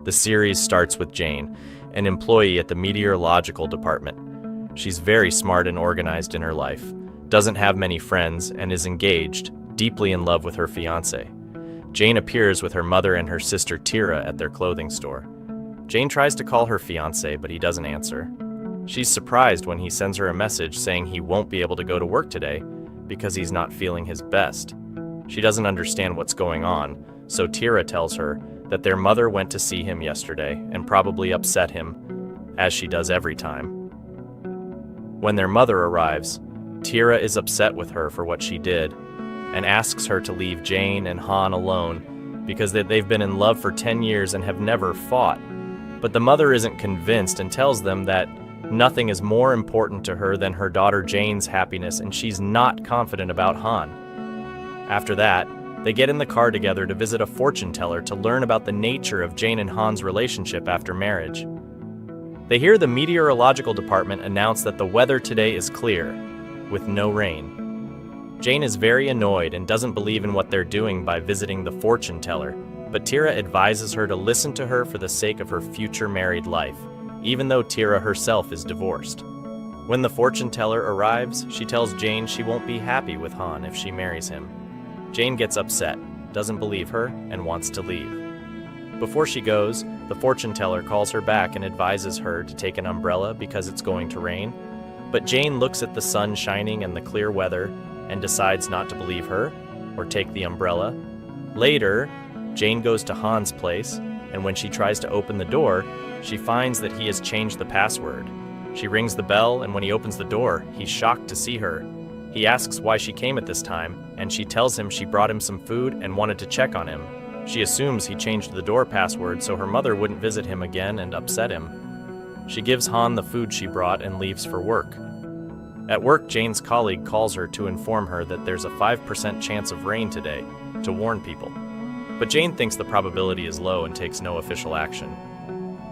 The series starts with Jane, an employee at the meteorological department. She's very smart and organized in her life, doesn't have many friends, and is engaged, deeply in love with her fiancé. Jane appears with her mother and her sister Tira at their clothing store. Jane tries to call her fiancé, but he doesn't answer. She's surprised when he sends her a message saying he won't be able to go to work today because he's not feeling his best. She doesn't understand what's going on, so Tira tells her that their mother went to see him yesterday and probably upset him, as she does every time. When their mother arrives, Tira is upset with her for what she did and asks her to leave Jane and Han alone because they've been in love for 10 years and have never fought. But the mother isn't convinced and tells them that nothing is more important to her than her daughter Jane's happiness, and she's not confident about Han. After that, they get in the car together to visit a fortune teller to learn about the nature of Jane and Han's relationship after marriage. They hear the meteorological department announce that the weather today is clear, with no rain. Jane is very annoyed and doesn't believe in what they're doing by visiting the fortune teller, but Tira advises her to listen to her for the sake of her future married life, even though Tira herself is divorced. When the fortune teller arrives, she tells Jane she won't be happy with Han if she marries him. Jane gets upset, doesn't believe her, and wants to leave. Before she goes, the fortune teller calls her back and advises her to take an umbrella because it's going to rain. But Jane looks at the sun shining and the clear weather and decides not to believe her or take the umbrella. Later, Jane goes to Han's place, and when she tries to open the door, she finds that he has changed the password. She rings the bell, and when he opens the door, he's shocked to see her. He asks why she came at this time, and she tells him she brought him some food and wanted to check on him. She assumes he changed the door password so her mother wouldn't visit him again and upset him. She gives Han the food she brought and leaves for work. At work, Jane's colleague calls her to inform her that there's a 5% chance of rain today, to warn people. But Jane thinks the probability is low and takes no official action.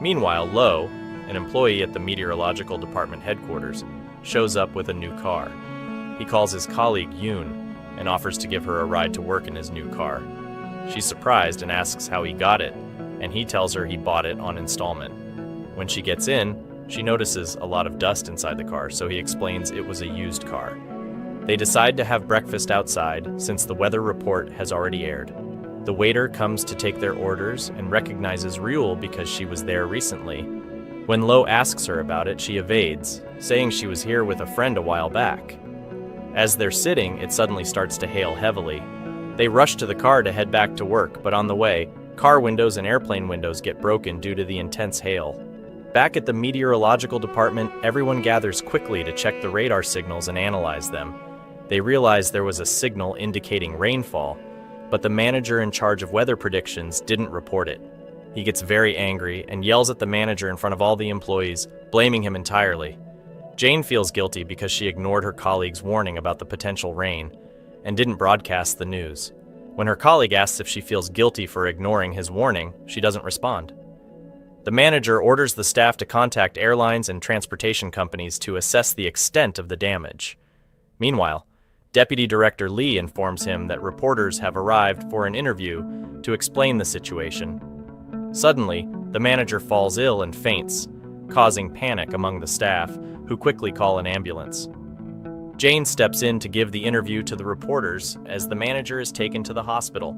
Meanwhile, Lo, an employee at the meteorological department headquarters, shows up with a new car. He calls his colleague Yoon and offers to give her a ride to work in his new car. She's surprised and asks how he got it, and he tells her he bought it on installment. When she gets in, she notices a lot of dust inside the car, so he explains it was a used car. They decide to have breakfast outside since the weather report has already aired. The waiter comes to take their orders and recognizes Ryul because she was there recently. When Lo asks her about it, she evades, saying she was here with a friend a while back. As they're sitting, it suddenly starts to hail heavily. They rush to the car to head back to work, but on the way, car windows and airplane windows get broken due to the intense hail. Back at the meteorological department, everyone gathers quickly to check the radar signals and analyze them. They realize there was a signal indicating rainfall, but the manager in charge of weather predictions didn't report it. He gets very angry and yells at the manager in front of all the employees, blaming him entirely. Jane feels guilty because she ignored her colleague's warning about the potential rain and didn't broadcast the news. When her colleague asks if she feels guilty for ignoring his warning, she doesn't respond. The manager orders the staff to contact airlines and transportation companies to assess the extent of the damage. Meanwhile, Deputy Director Lee informs him that reporters have arrived for an interview to explain the situation. Suddenly, the manager falls ill and faints, causing panic among the staff, who quickly call an ambulance. Jane steps in to give the interview to the reporters as the manager is taken to the hospital.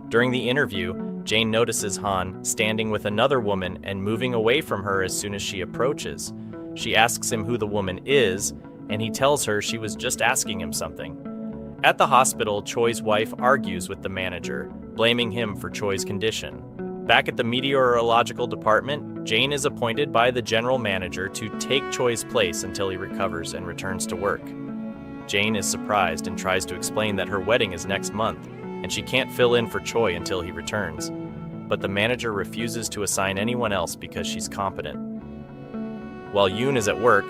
During the interview, Jane notices Han standing with another woman and moving away from her as soon as she approaches. She asks him who the woman is, and he tells her she was just asking him something. At the hospital, Choi's wife argues with the manager, blaming him for Choi's condition. Back at the meteorological department, Jane is appointed by the general manager to take Choi's place until he recovers and returns to work. Jane is surprised and tries to explain that her wedding is next month, and she can't fill in for Choi until he returns. But the manager refuses to assign anyone else because she's competent. While Yoon is at work,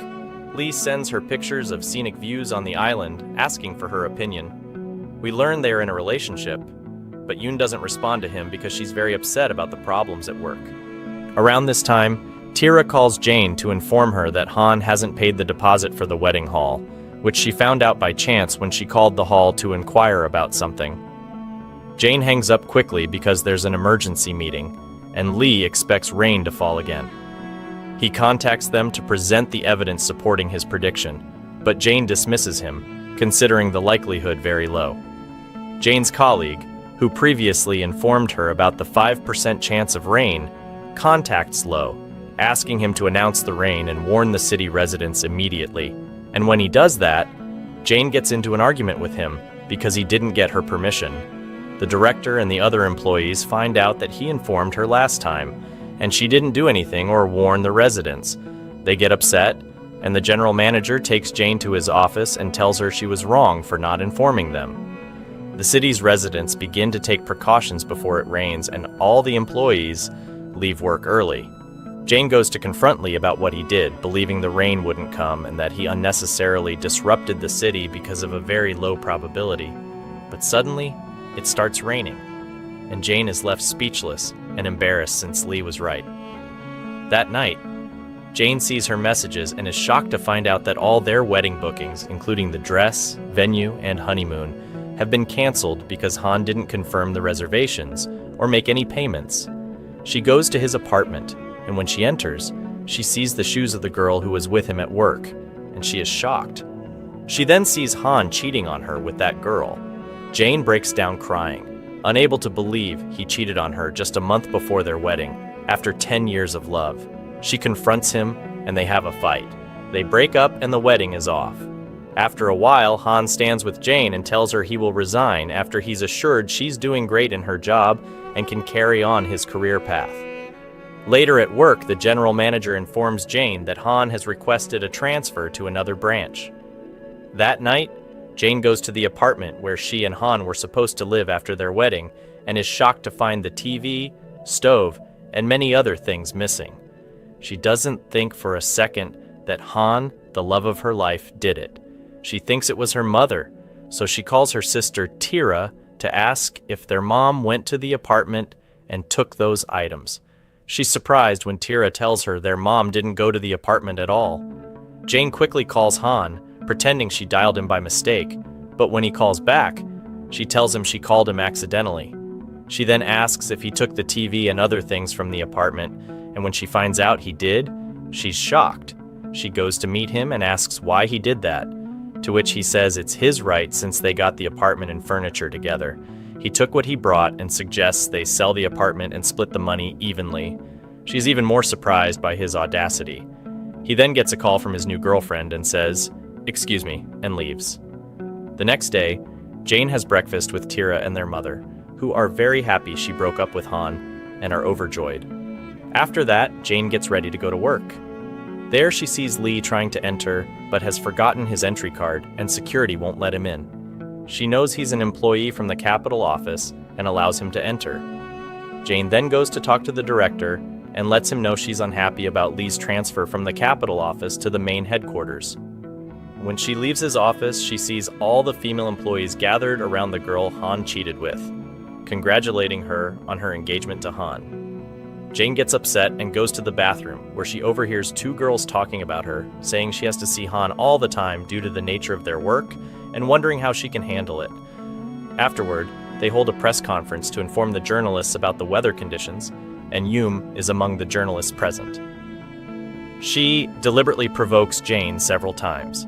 Lee sends her pictures of scenic views on the island, asking for her opinion. We learn they are in a relationship, but Yoon doesn't respond to him because she's very upset about the problems at work. Around this time, Tira calls Jane to inform her that Han hasn't paid the deposit for the wedding hall, which she found out by chance when she called the hall to inquire about something. Jane hangs up quickly because there's an emergency meeting, and Lee expects rain to fall again. He contacts them to present the evidence supporting his prediction, but Jane dismisses him, considering the likelihood very low. Jane's colleague, who previously informed her about the 5% chance of rain, contacts Lowe, asking him to announce the rain and warn the city residents immediately. And when he does that, Jane gets into an argument with him because he didn't get her permission. The director and the other employees find out that he informed her last time, and she didn't do anything or warn the residents. They get upset, and the general manager takes Jane to his office and tells her she was wrong for not informing them. The city's residents begin to take precautions before it rains, and all the employees leave work early. Jane goes to confront Lee about what he did, believing the rain wouldn't come and that he unnecessarily disrupted the city because of a very low probability. But suddenly, it starts raining, and Jane is left speechless and embarrassed since Lee was right. That night, Jane sees her messages and is shocked to find out that all their wedding bookings, including the dress, venue, and honeymoon, have been canceled because Han didn't confirm the reservations or make any payments. She goes to his apartment, and when she enters, she sees the shoes of the girl who was with him at work, and she is shocked. She then sees Han cheating on her with that girl. Jane breaks down crying, unable to believe he cheated on her just a month before their wedding, after 10 years of love. She confronts him, and they have a fight. They break up, and the wedding is off. After a while, Han stands with Jane and tells her he will resign after he's assured she's doing great in her job and can carry on his career path. Later at work, the general manager informs Jane that Han has requested a transfer to another branch. That night, Jane goes to the apartment where she and Han were supposed to live after their wedding and is shocked to find the TV, stove, and many other things missing. She doesn't think for a second that Han, the love of her life, did it. She thinks it was her mother, so she calls her sister Tira to ask if their mom went to the apartment and took those items. She's surprised when Tira tells her their mom didn't go to the apartment at all. Jane quickly calls Han, pretending she dialed him by mistake, but when he calls back, she tells him she called him accidentally. She then asks if he took the TV and other things from the apartment, and when she finds out he did, she's shocked. She goes to meet him and asks why he did that, to which he says it's his right since they got the apartment and furniture together. He took what he brought and suggests they sell the apartment and split the money evenly. She's even more surprised by his audacity. He then gets a call from his new girlfriend and says, "Excuse me," and leaves. The next day, Jane has breakfast with Tira and their mother, who are very happy she broke up with Han and are overjoyed. After that, Jane gets ready to go to work. There she sees Lee trying to enter, but has forgotten his entry card and security won't let him in. She knows he's an employee from the Capitol office and allows him to enter. Jane then goes to talk to the director and lets him know she's unhappy about Lee's transfer from the Capitol office to the main headquarters. When she leaves his office, she sees all the female employees gathered around the girl Han cheated with, congratulating her on her engagement to Han. Jane gets upset and goes to the bathroom, where she overhears two girls talking about her, saying she has to see Han all the time due to the nature of their work, and wondering how she can handle it. Afterward, they hold a press conference to inform the journalists about the weather conditions, and Yoon is among the journalists present. She deliberately provokes Jane several times.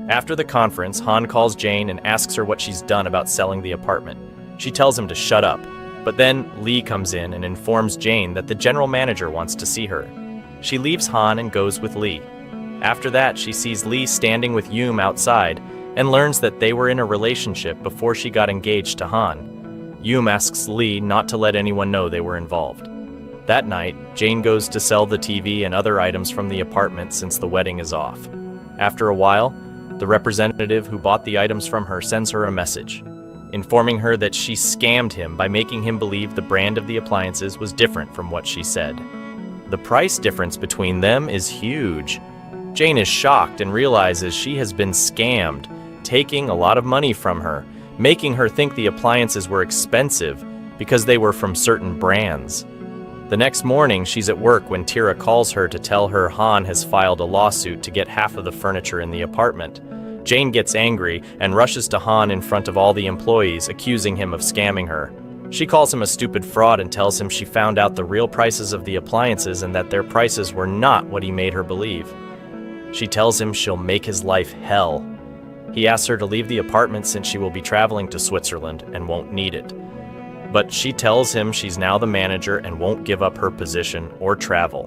After the conference, Han calls Jane and asks her what she's done about selling the apartment. She tells him to shut up, but then Lee comes in and informs Jane that the general manager wants to see her. She leaves Han and goes with Lee. After that, she sees Lee standing with Yoon outside and learns that they were in a relationship before she got engaged to Han. Yoon asks Lee not to let anyone know they were involved. That night, Jane goes to sell the TV and other items from the apartment since the wedding is off. After a while, the representative who bought the items from her sends her a message, informing her that she scammed him by making him believe the brand of the appliances was different from what she said. The price difference between them is huge. Jane is shocked and realizes she has been scammed, taking a lot of money from her, making her think the appliances were expensive because they were from certain brands. The next morning, she's at work when Tira calls her to tell her Han has filed a lawsuit to get half of the furniture in the apartment. Jane gets angry and rushes to Han in front of all the employees, accusing him of scamming her. She calls him a stupid fraud and tells him she found out the real prices of the appliances and that their prices were not what he made her believe. She tells him she'll make his life hell. He asks her to leave the apartment since she will be traveling to Switzerland and won't need it. But she tells him she's now the manager and won't give up her position or travel.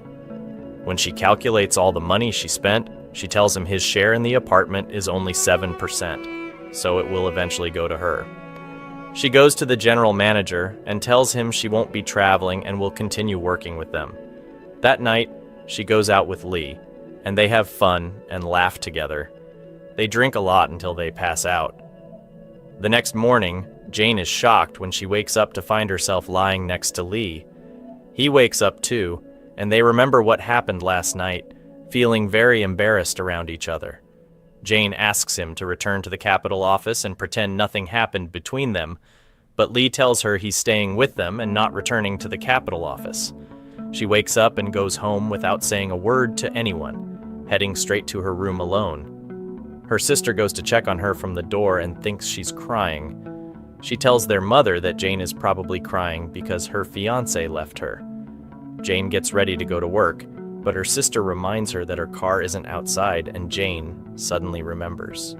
When she calculates all the money she spent, she tells him his share in the apartment is only 7%, so it will eventually go to her. She goes to the general manager and tells him she won't be traveling and will continue working with them. That night, she goes out with Lee, and they have fun and laugh together. They drink a lot until they pass out. The next morning, Jane is shocked when she wakes up to find herself lying next to Lee. He wakes up too, and they remember what happened last night, feeling very embarrassed around each other. Jane asks him to return to the Capitol office and pretend nothing happened between them, but Lee tells her he's staying with them and not returning to the Capitol office. She wakes up and goes home without saying a word to anyone, heading straight to her room alone. Her sister goes to check on her from the door and thinks she's crying. She tells their mother that Jane is probably crying because her fiancé left her. Jane gets ready to go to work, but her sister reminds her that her car isn't outside, and Jane suddenly remembers.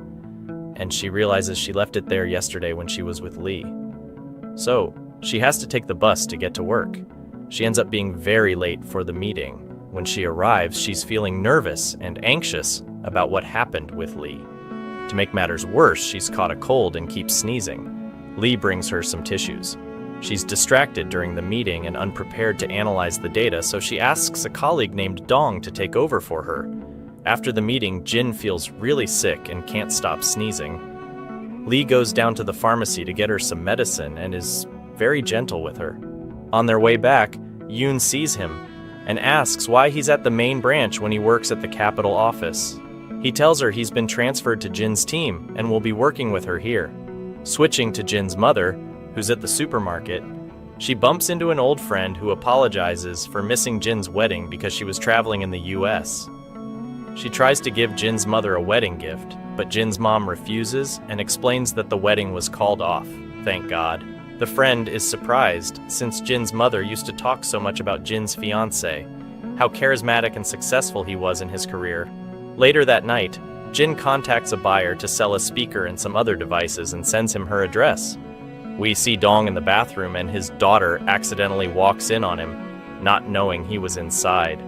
And she realizes she left it there yesterday when she was with Lee. So, she has to take the bus to get to work. She ends up being very late for the meeting. When she arrives, she's feeling nervous and anxious about what happened with Lee. To make matters worse, she's caught a cold and keeps sneezing. Lee brings her some tissues. She's distracted during the meeting and unprepared to analyze the data, so she asks a colleague named Dong to take over for her. After the meeting, Jin feels really sick and can't stop sneezing. Lee goes down to the pharmacy to get her some medicine and is very gentle with her. On their way back, Yoon sees him and asks why he's at the main branch when he works at the Capitol office. He tells her he's been transferred to Jin's team and will be working with her here. Switching to Jin's mother, who's at the supermarket, she bumps into an old friend who apologizes for missing Jin's wedding because she was traveling in the US. She tries to give Jin's mother a wedding gift, but Jin's mom refuses and explains that the wedding was called off, thank God. The friend is surprised since Jin's mother used to talk so much about Jin's fiancé, how charismatic and successful he was in his career. Later that night, Jin contacts a buyer to sell a speaker and some other devices and sends him her address. We see Dong in the bathroom and his daughter accidentally walks in on him, not knowing he was inside.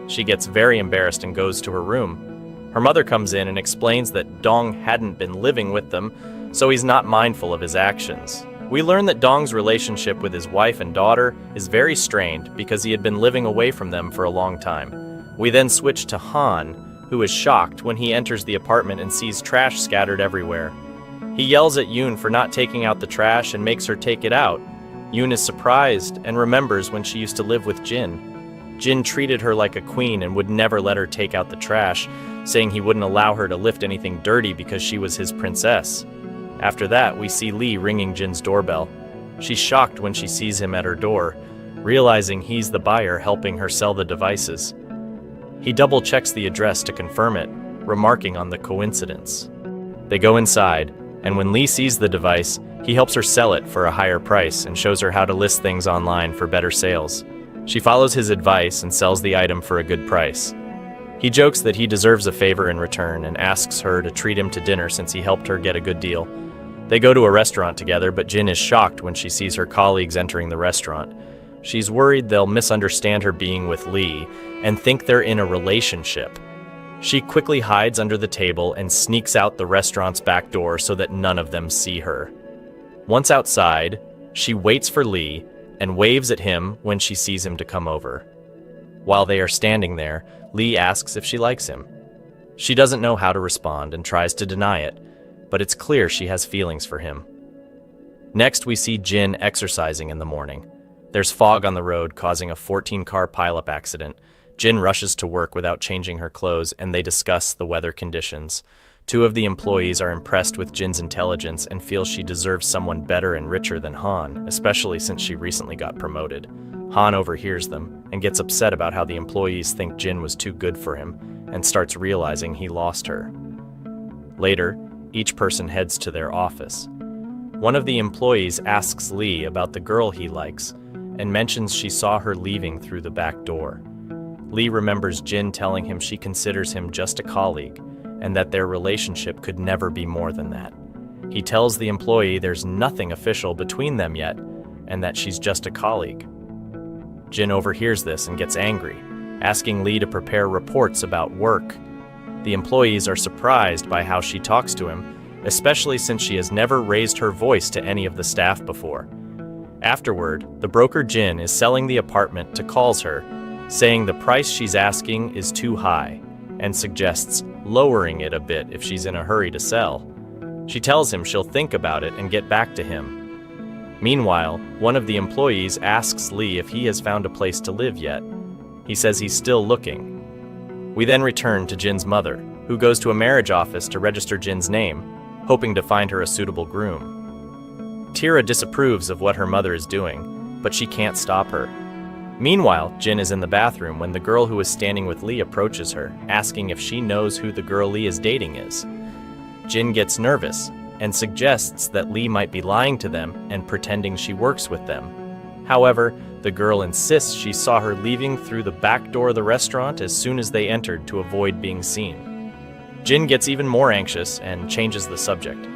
She gets very embarrassed and goes to her room. Her mother comes in and explains that Dong hadn't been living with them, so he's not mindful of his actions. We learn that Dong's relationship with his wife and daughter is very strained because he had been living away from them for a long time. We then switch to Han, who is shocked when he enters the apartment and sees trash scattered everywhere. He yells at Yoon for not taking out the trash and makes her take it out. Yoon is surprised and remembers when she used to live with Jin. Jin treated her like a queen and would never let her take out the trash, saying he wouldn't allow her to lift anything dirty because she was his princess. After that, we see Lee ringing Jin's doorbell. She's shocked when she sees him at her door, realizing he's the buyer helping her sell the devices. He double-checks the address to confirm it, remarking on the coincidence. They go inside, and when Lee sees the device, he helps her sell it for a higher price and shows her how to list things online for better sales. She follows his advice and sells the item for a good price. He jokes that he deserves a favor in return and asks her to treat him to dinner since he helped her get a good deal. They go to a restaurant together, but Jin is shocked when she sees her colleagues entering the restaurant. She's worried they'll misunderstand her being with Lee and think they're in a relationship. She quickly hides under the table and sneaks out the restaurant's back door so that none of them see her. Once outside, she waits for Lee and waves at him when she sees him to come over. While they are standing there, Lee asks if she likes him. She doesn't know how to respond and tries to deny it, but it's clear she has feelings for him. Next, we see Jin exercising in the morning. There's fog on the road, causing a 14-car pileup accident. Jin rushes to work without changing her clothes, and they discuss the weather conditions. Two of the employees are impressed with Jin's intelligence and feel she deserves someone better and richer than Han, especially since she recently got promoted. Han overhears them and gets upset about how the employees think Jin was too good for him and starts realizing he lost her. Later, each person heads to their office. One of the employees asks Lee about the girl he likes and mentions she saw her leaving through the back door. Lee remembers Jin telling him she considers him just a colleague and that their relationship could never be more than that. He tells the employee there's nothing official between them yet and that she's just a colleague. Jin overhears this and gets angry, asking Lee to prepare reports about work. The employees are surprised by how she talks to him, especially since she has never raised her voice to any of the staff before. Afterward, the broker Jin is selling the apartment to calls her, saying the price she's asking is too high, and suggests lowering it a bit if she's in a hurry to sell. She tells him she'll think about it and get back to him. Meanwhile, one of the employees asks Lee if he has found a place to live yet. He says he's still looking. We then return to Jin's mother, who goes to a marriage office to register Jin's name, hoping to find her a suitable groom. Tira disapproves of what her mother is doing, but she can't stop her. Meanwhile, Jin is in the bathroom when the girl who is standing with Lee approaches her, asking if she knows who the girl Lee is dating is. Jin gets nervous and suggests that Lee might be lying to them and pretending she works with them. However, the girl insists she saw her leaving through the back door of the restaurant as soon as they entered to avoid being seen. Jin gets even more anxious and changes the subject.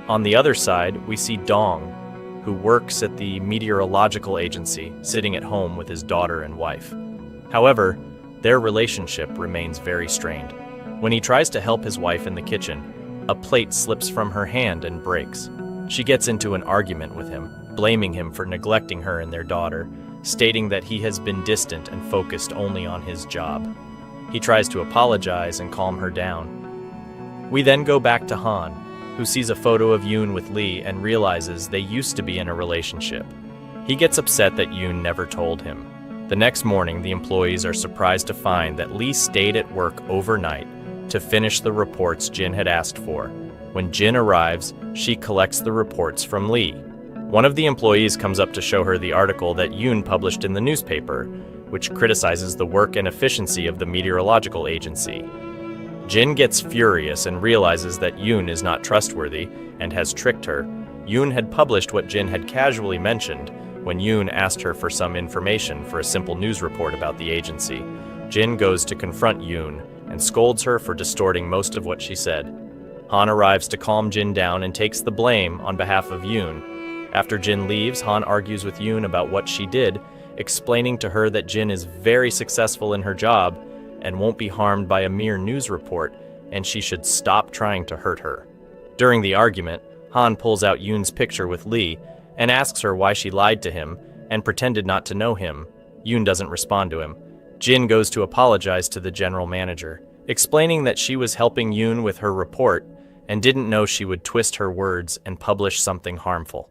On the other side, we see Dong, who works at the meteorological agency, sitting at home with his daughter and wife. However, their relationship remains very strained. When he tries to help his wife in the kitchen, a plate slips from her hand and breaks. She gets into an argument with him, blaming him for neglecting her and their daughter, stating that he has been distant and focused only on his job. He tries to apologize and calm her down. We then go back to Han, who sees a photo of Yoon with Lee and realizes they used to be in a relationship. He gets upset that Yoon never told him. The next morning, the employees are surprised to find that Lee stayed at work overnight to finish the reports Jin had asked for. When Jin arrives, she collects the reports from Lee. One of the employees comes up to show her the article that Yoon published in the newspaper, which criticizes the work and efficiency of the meteorological agency. Jin gets furious and realizes that Yoon is not trustworthy and has tricked her. Yoon had published what Jin had casually mentioned when Yoon asked her for some information for a simple news report about the agency. Jin goes to confront Yoon and scolds her for distorting most of what she said. Han arrives to calm Jin down and takes the blame on behalf of Yoon. After Jin leaves, Han argues with Yoon about what she did, explaining to her that Jin is very successful in her job and won't be harmed by a mere news report, and she should stop trying to hurt her. During the argument, Han pulls out Yoon's picture with Lee and asks her why she lied to him and pretended not to know him. Yoon doesn't respond to him. Jin goes to apologize to the general manager, explaining that she was helping Yoon with her report and didn't know she would twist her words and publish something harmful.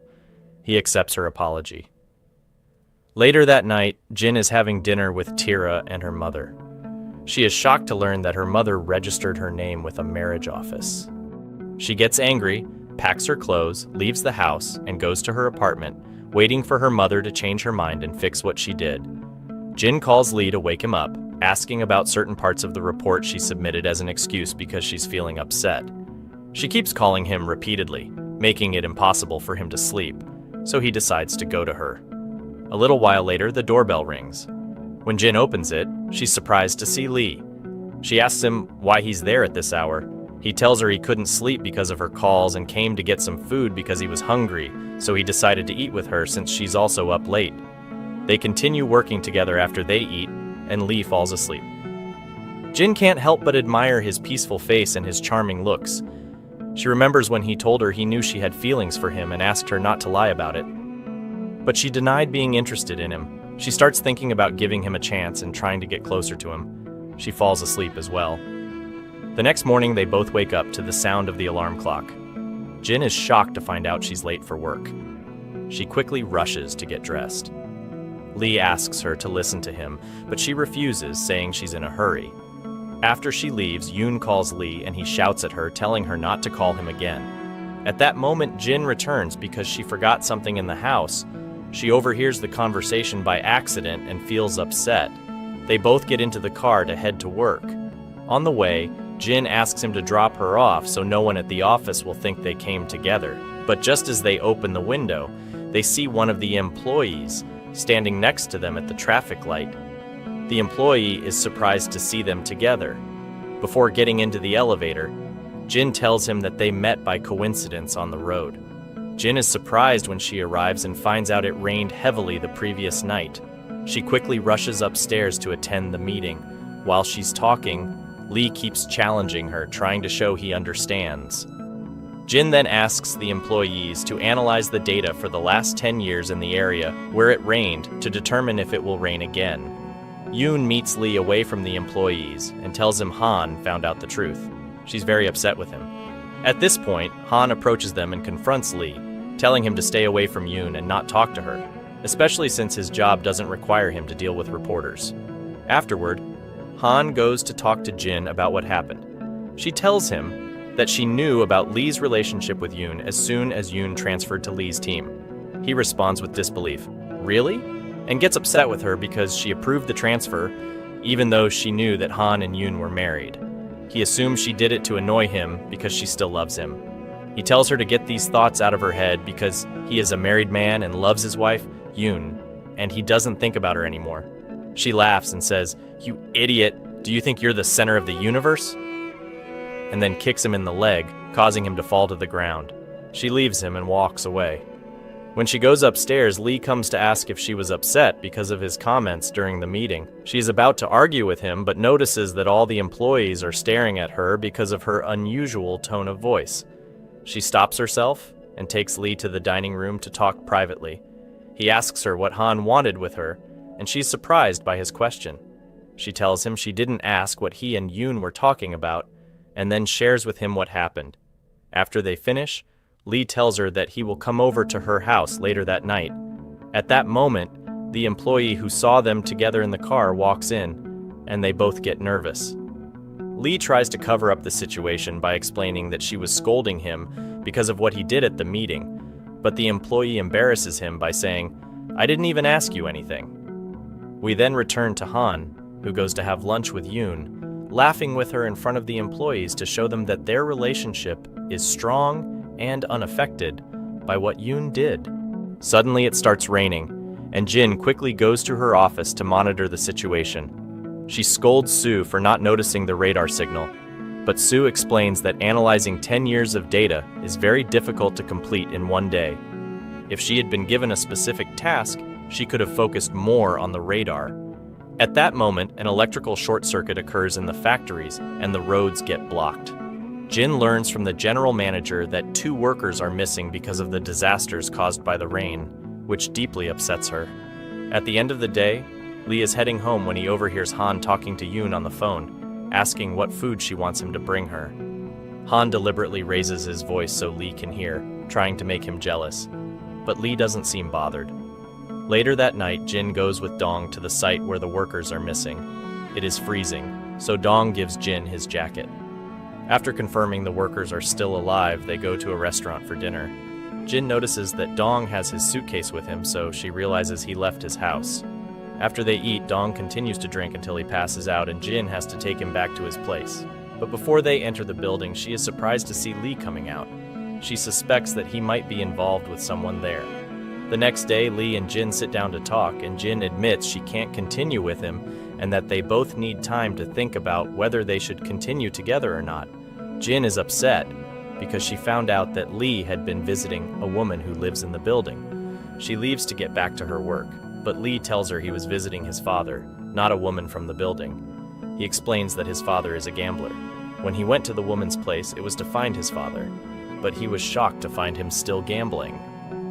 He accepts her apology. Later that night, Jin is having dinner with Tira and her mother. She is shocked to learn that her mother registered her name with a marriage office. She gets angry, packs her clothes, leaves the house, and goes to her apartment, waiting for her mother to change her mind and fix what she did. Jin calls Lee to wake him up, asking about certain parts of the report she submitted as an excuse because she's feeling upset. She keeps calling him repeatedly, making it impossible for him to sleep, so he decides to go to her. A little while later, the doorbell rings. When Jin opens it, she's surprised to see Lee. She asks him why he's there at this hour. He tells her he couldn't sleep because of her calls and came to get some food because he was hungry, so he decided to eat with her since she's also up late. They continue working together after they eat, and Lee falls asleep. Jin can't help but admire his peaceful face and his charming looks. She remembers when he told her he knew she had feelings for him and asked her not to lie about it. But she denied being interested in him. She starts thinking about giving him a chance and trying to get closer to him. She falls asleep as well. The next morning, they both wake up to the sound of the alarm clock. Jin is shocked to find out she's late for work. She quickly rushes to get dressed. Lee asks her to listen to him, but she refuses, saying she's in a hurry. After she leaves, Yoon calls Lee and he shouts at her, telling her not to call him again. At that moment, Jin returns because she forgot something in the house. She overhears the conversation by accident and feels upset. They both get into the car to head to work. On the way, Jin asks him to drop her off so no one at the office will think they came together, But just as they open the window, they see one of the employees standing next to them at the traffic light. The employee is surprised to see them together. Before getting into the elevator, Jin tells him that they met by coincidence on the road. Jin is surprised when she arrives and finds out it rained heavily the previous night. She quickly rushes upstairs to attend the meeting. While she's talking, Lee keeps challenging her, trying to show he understands. Jin then asks the employees to analyze the data for the last 10 years in the area where it rained to determine if it will rain again. Yoon meets Lee away from the employees and tells him Han found out the truth. She's very upset with him. At this point, Han approaches them and confronts Lee, telling him to stay away from Yoon and not talk to her, especially since his job doesn't require him to deal with reporters. Afterward, Han goes to talk to Jin about what happened. She tells him that she knew about Lee's relationship with Yoon as soon as Yoon transferred to Lee's team. He responds with disbelief. Really? And gets upset with her because she approved the transfer, even though she knew that Han and Yoon were married. He assumes she did it to annoy him because she still loves him. He tells her to get these thoughts out of her head because he is a married man and loves his wife, Yoon, and he doesn't think about her anymore. She laughs and says, "You idiot, do you think you're the center of the universe?" And then kicks him in the leg, causing him to fall to the ground. She leaves him and walks away. When she goes upstairs, Lee comes to ask if she was upset because of his comments during the meeting. She is about to argue with him, but notices that all the employees are staring at her because of her unusual tone of voice. She stops herself and takes Lee to the dining room to talk privately. He asks her what Han wanted with her, and she's surprised by his question. She tells him she didn't ask what he and Yoon were talking about, and then shares with him what happened. After they finish, Lee tells her that he will come over to her house later that night. At that moment, the employee who saw them together in the car walks in, and they both get nervous. Lee tries to cover up the situation by explaining that she was scolding him because of what he did at the meeting, but the employee embarrasses him by saying, "I didn't even ask you anything." We then return to Han, who goes to have lunch with Yoon, laughing with her in front of the employees to show them that their relationship is strong and unaffected by what Yoon did. Suddenly it starts raining, and Jin quickly goes to her office to monitor the situation. She scolds Sue for not noticing the radar signal, but Sue explains that analyzing 10 years of data is very difficult to complete in one day. If she had been given a specific task, she could have focused more on the radar. At that moment, an electrical short circuit occurs in the factories and the roads get blocked. Jin learns from the general manager that 2 workers are missing because of the disasters caused by the rain, which deeply upsets her. At the end of the day, Lee is heading home when he overhears Han talking to Yoon on the phone, asking what food she wants him to bring her. Han deliberately raises his voice so Lee can hear, trying to make him jealous, but Lee doesn't seem bothered. Later that night, Jin goes with Dong to the site where the workers are missing. It is freezing, so Dong gives Jin his jacket. After confirming the workers are still alive, they go to a restaurant for dinner. Jin notices that Dong has his suitcase with him, so she realizes he left his house. After they eat, Dong continues to drink until he passes out, and Jin has to take him back to his place. But before they enter the building, she is surprised to see Lee coming out. She suspects that he might be involved with someone there. The next day, Lee and Jin sit down to talk, and Jin admits she can't continue with him and that they both need time to think about whether they should continue together or not. Jin is upset because she found out that Lee had been visiting a woman who lives in the building. She leaves to get back to her work, but Lee tells her he was visiting his father, not a woman from the building. He explains that his father is a gambler. When he went to the woman's place, it was to find his father, but he was shocked to find him still gambling.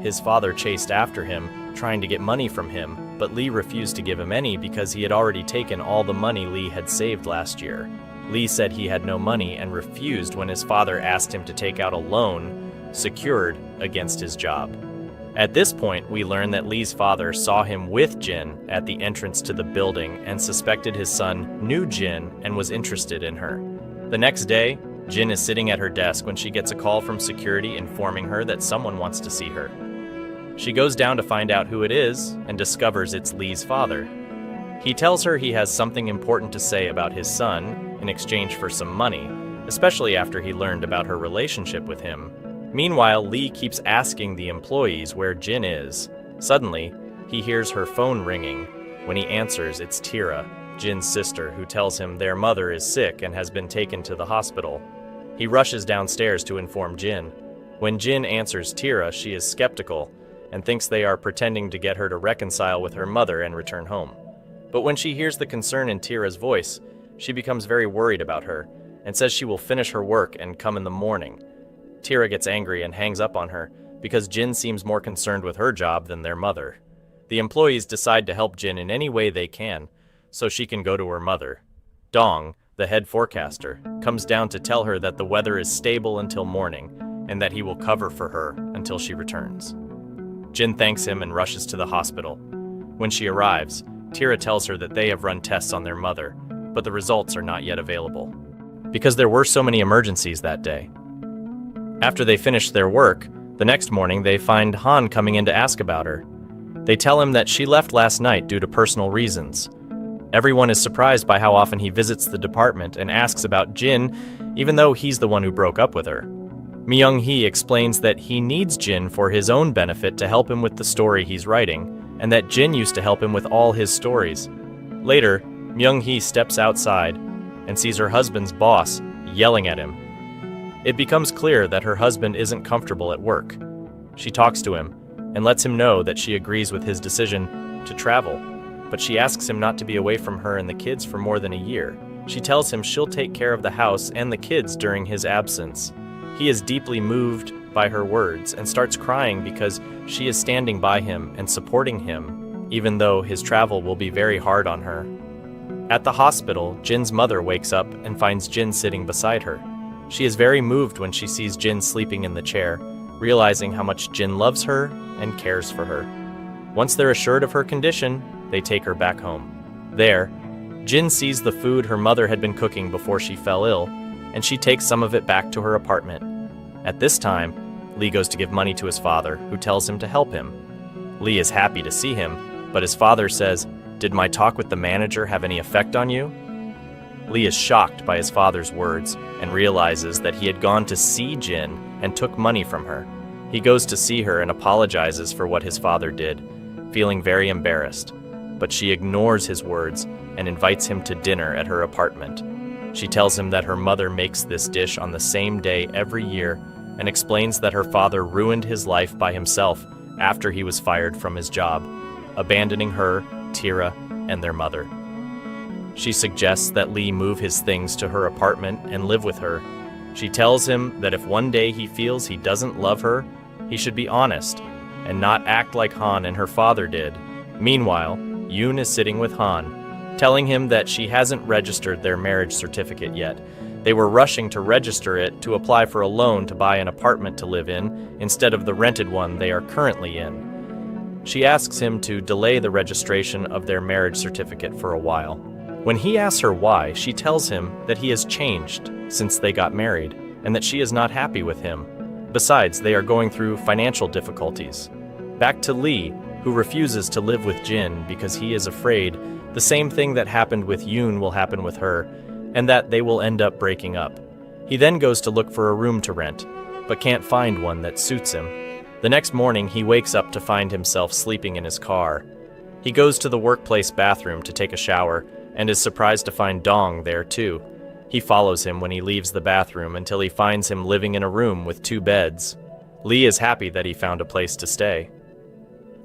His father chased after him, trying to get money from him, but Lee refused to give him any because he had already taken all the money Lee had saved last year. Lee said he had no money and refused when his father asked him to take out a loan secured against his job. At this point, we learn that Lee's father saw him with Jin at the entrance to the building and suspected his son knew Jin and was interested in her. The next day, Jin is sitting at her desk when she gets a call from security informing her that someone wants to see her. She goes down to find out who it is and discovers it's Lee's father. He tells her he has something important to say about his son in exchange for some money, especially after he learned about her relationship with him. Meanwhile, Lee keeps asking the employees where Jin is. Suddenly, he hears her phone ringing. When he answers, it's Tira, Jin's sister, who tells him their mother is sick and has been taken to the hospital. He rushes downstairs to inform Jin. When Jin answers Tira, she is skeptical and thinks they are pretending to get her to reconcile with her mother and return home. But when she hears the concern in Tira's voice, she becomes very worried about her and says she will finish her work and come in the morning. Tira gets angry and hangs up on her because Jin seems more concerned with her job than their mother. The employees decide to help Jin in any way they can so she can go to her mother. Dong, the head forecaster, comes down to tell her that the weather is stable until morning and that he will cover for her until she returns. Jin thanks him and rushes to the hospital. When she arrives, Tira tells her that they have run tests on their mother, but the results are not yet available, because there were so many emergencies that day. After they finish their work, the next morning they find Han coming in to ask about her. They tell him that she left last night due to personal reasons. Everyone is surprised by how often he visits the department and asks about Jin, even though he's the one who broke up with her. Myung-hee explains that he needs Jin for his own benefit to help him with the story he's writing, and that Jin used to help him with all his stories. Later, Myung-hee steps outside and sees her husband's boss yelling at him. It becomes clear that her husband isn't comfortable at work. She talks to him and lets him know that she agrees with his decision to travel, but she asks him not to be away from her and the kids for more than a year. She tells him she'll take care of the house and the kids during his absence. He is deeply moved by her words and starts crying because she is standing by him and supporting him, even though his travel will be very hard on her. At the hospital, Jin's mother wakes up and finds Jin sitting beside her. She is very moved when she sees Jin sleeping in the chair, realizing how much Jin loves her and cares for her. Once they're assured of her condition, they take her back home. There, Jin sees the food her mother had been cooking before she fell ill, and she takes some of it back to her apartment. At this time, Lee goes to give money to his father, who tells him to help him. Lee is happy to see him, but his father says, "Did my talk with the manager have any effect on you?" Lee is shocked by his father's words and realizes that he had gone to see Jin and took money from her. He goes to see her and apologizes for what his father did, feeling very embarrassed, but she ignores his words and invites him to dinner at her apartment. She tells him that her mother makes this dish on the same day every year and explains that her father ruined his life by himself after he was fired from his job, abandoning her, Tira, and their mother. She suggests that Lee move his things to her apartment and live with her. She tells him that if one day he feels he doesn't love her, he should be honest and not act like Han and her father did. Meanwhile, Yoon is sitting with Han, telling him that she hasn't registered their marriage certificate yet. They were rushing to register it to apply for a loan to buy an apartment to live in instead of the rented one they are currently in. She asks him to delay the registration of their marriage certificate for a while. When he asks her why, she tells him that he has changed since they got married and that she is not happy with him. Besides, they are going through financial difficulties. Back to Lee, who refuses to live with Jin because he is afraid the same thing that happened with Yoon will happen with her, and that they will end up breaking up. He then goes to look for a room to rent, but can't find one that suits him. The next morning, he wakes up to find himself sleeping in his car. He goes to the workplace bathroom to take a shower, and is surprised to find Dong there too. He follows him when he leaves the bathroom until he finds him living in a room with 2 beds. Lee is happy that he found a place to stay.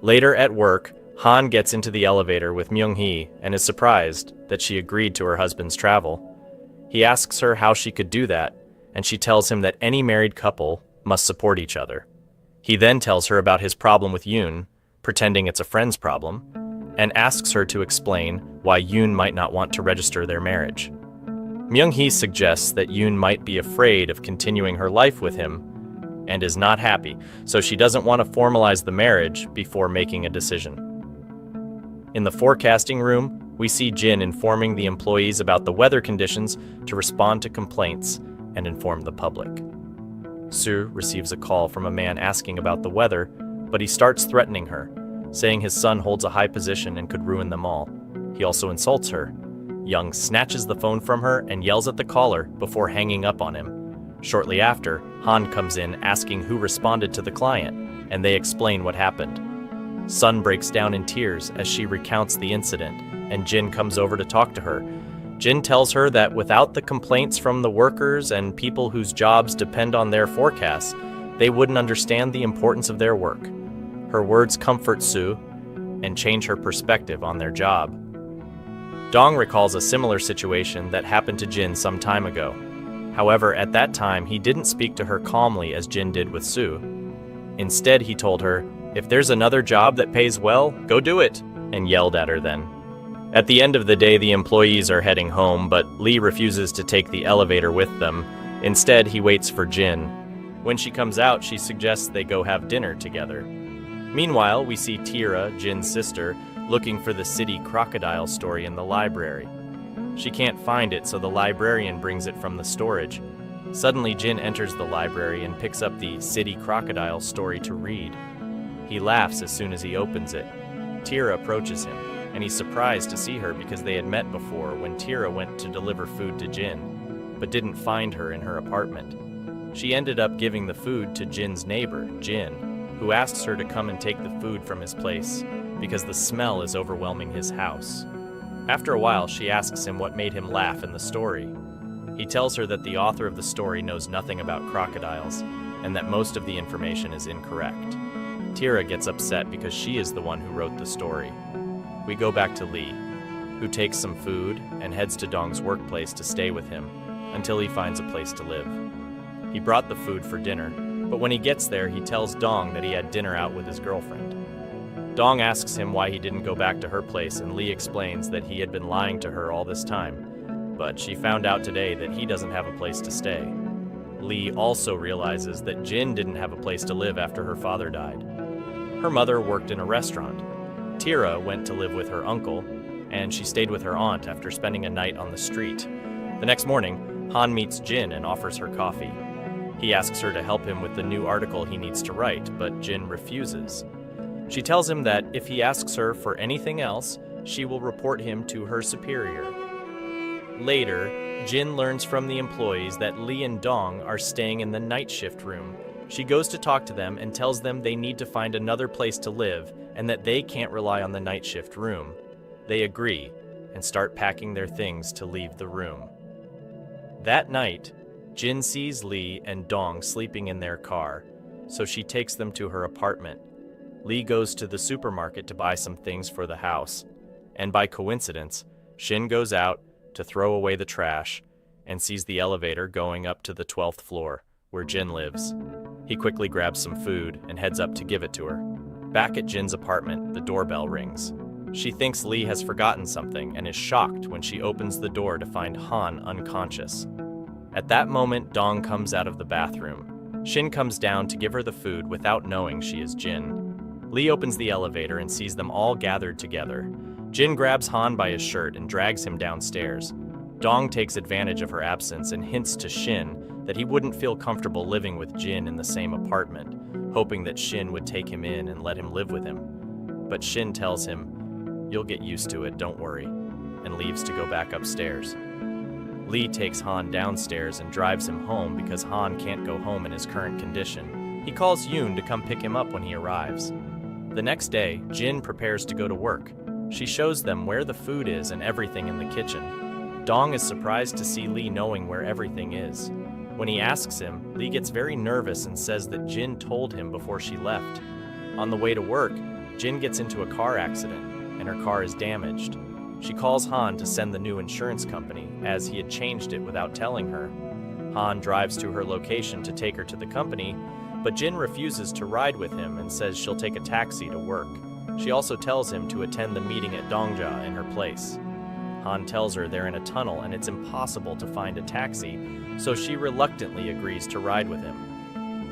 Later at work, Han gets into the elevator with Myung-hee and is surprised that she agreed to her husband's travel. He asks her how she could do that, and she tells him that any married couple must support each other. He then tells her about his problem with Yoon, pretending it's a friend's problem, and asks her to explain why Yoon might not want to register their marriage. Myung-hee suggests that Yoon might be afraid of continuing her life with him and is not happy, so she doesn't want to formalize the marriage before making a decision. In the forecasting room, we see Jin informing the employees about the weather conditions to respond to complaints and inform the public. Soo receives a call from a man asking about the weather, but he starts threatening her, saying his son holds a high position and could ruin them all. He also insults her. Young snatches the phone from her and yells at the caller before hanging up on him. Shortly after, Han comes in asking who responded to the client, and they explain what happened. Sun breaks down in tears as she recounts the incident, and Jin comes over to talk to her. Jin tells her that without the complaints from the workers and people whose jobs depend on their forecasts, they wouldn't understand the importance of their work. Her words comfort Sue and change her perspective on their job. Dong recalls a similar situation that happened to Jin some time ago. However, at that time, he didn't speak to her calmly as Jin did with Sue. Instead, he told her, "If there's another job that pays well, go do it," and yelled at her then. At the end of the day, the employees are heading home, but Lee refuses to take the elevator with them. Instead, he waits for Jin. When she comes out, she suggests they go have dinner together. Meanwhile, we see Tira, Jin's sister, looking for the city crocodile story in the library. She can't find it, so the librarian brings it from the storage. Suddenly, Jin enters the library and picks up the city crocodile story to read. He laughs as soon as he opens it. Tira approaches him, and he's surprised to see her because they had met before when Tira went to deliver food to Jin, but didn't find her in her apartment. She ended up giving the food to Jin's neighbor, Jin, who asks her to come and take the food from his place because the smell is overwhelming his house. After a while, she asks him what made him laugh in the story. He tells her that the author of the story knows nothing about crocodiles and that most of the information is incorrect. Tira gets upset because she is the one who wrote the story. We go back to Lee, who takes some food and heads to Dong's workplace to stay with him until he finds a place to live. He brought the food for dinner, but when he gets there, he tells Dong that he had dinner out with his girlfriend. Dong asks him why he didn't go back to her place, and Lee explains that he had been lying to her all this time, but she found out today that he doesn't have a place to stay. Lee also realizes that Jin didn't have a place to live after her father died. Her mother worked in a restaurant. Tira went to live with her uncle, and she stayed with her aunt after spending a night on the street. The next morning, Han meets Jin and offers her coffee. He asks her to help him with the new article he needs to write, but Jin refuses. She tells him that if he asks her for anything else, she will report him to her superior. Later, Jin learns from the employees that Lee and Dong are staying in the night shift room. She goes to talk to them and tells them they need to find another place to live and that they can't rely on the night shift room. They agree and start packing their things to leave the room. That night, Jin sees Lee and Dong sleeping in their car, so she takes them to her apartment. Lee goes to the supermarket to buy some things for the house, and by coincidence, Shin goes out to throw away the trash and sees the elevator going up to the 12th floor, where Jin lives. He quickly grabs some food and heads up to give it to her. Back at Jin's apartment, the doorbell rings. She thinks Lee has forgotten something and is shocked when she opens the door to find Han unconscious. At that moment, Dong comes out of the bathroom. Shin comes down to give her the food without knowing she is Jin. Lee opens the elevator and sees them all gathered together. Jin grabs Han by his shirt and drags him downstairs. Dong takes advantage of her absence and hints to Shin that he wouldn't feel comfortable living with Jin in the same apartment, hoping that Shin would take him in and let him live with him. But Shin tells him, "You'll get used to it, don't worry," and leaves to go back upstairs. Lee takes Han downstairs and drives him home because Han can't go home in his current condition. He calls Yoon to come pick him up when he arrives. The next day, Jin prepares to go to work. She shows them where the food is and everything in the kitchen. Dong is surprised to see Lee knowing where everything is. When he asks him, Lee gets very nervous and says that Jin told him before she left. On the way to work, Jin gets into a car accident, and her car is damaged. She calls Han to send the new insurance company, as he had changed it without telling her. Han drives to her location to take her to the company, but Jin refuses to ride with him and says she'll take a taxi to work. She also tells him to attend the meeting at Dongja in her place. Han tells her they're in a tunnel and it's impossible to find a taxi, so she reluctantly agrees to ride with him.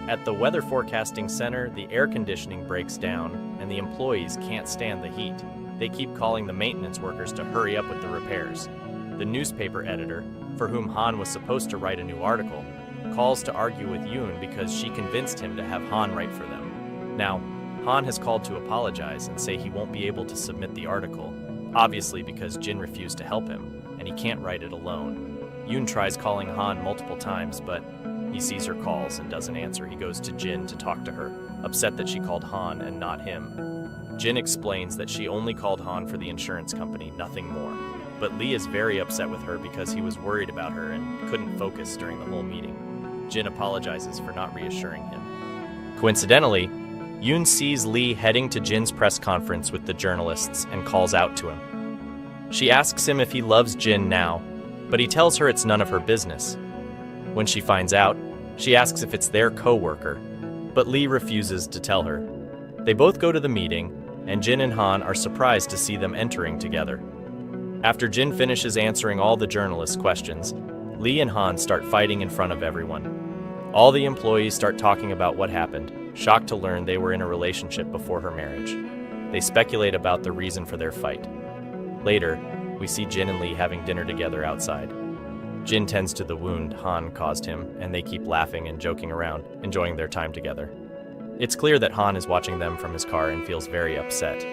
At the weather forecasting center, the air conditioning breaks down and the employees can't stand the heat. They keep calling the maintenance workers to hurry up with the repairs. The newspaper editor, for whom Han was supposed to write a new article, calls to argue with Yoon because she convinced him to have Han write for them. Now, Han has called to apologize and say he won't be able to submit the article, obviously because Jin refused to help him, and he can't write it alone. Yoon tries calling Han multiple times, but He sees her calls and doesn't answer. He goes to Jin to talk to her, upset that she called Han and not him. Jin explains that she only called Han for the insurance company, nothing more. But Lee is very upset with her because he was worried about her and couldn't focus during the whole meeting. Jin apologizes for not reassuring him. Coincidentally, Yoon sees Lee heading to Jin's press conference with the journalists and calls out to him. She asks him if he loves Jin now, but he tells her it's none of her business. When she finds out, she asks if it's their co-worker, but Lee refuses to tell her. They both go to the meeting, and Jin and Han are surprised to see them entering together. After Jin finishes answering all the journalists' questions, Lee and Han start fighting in front of everyone. All the employees start talking about what happened, shocked to learn they were in a relationship before her marriage. They speculate about the reason for their fight. Later, we see Jin and Lee having dinner together outside. Jin tends to the wound Han caused him, and they keep laughing and joking around, enjoying their time together. It's clear that Han is watching them from his car and feels very upset.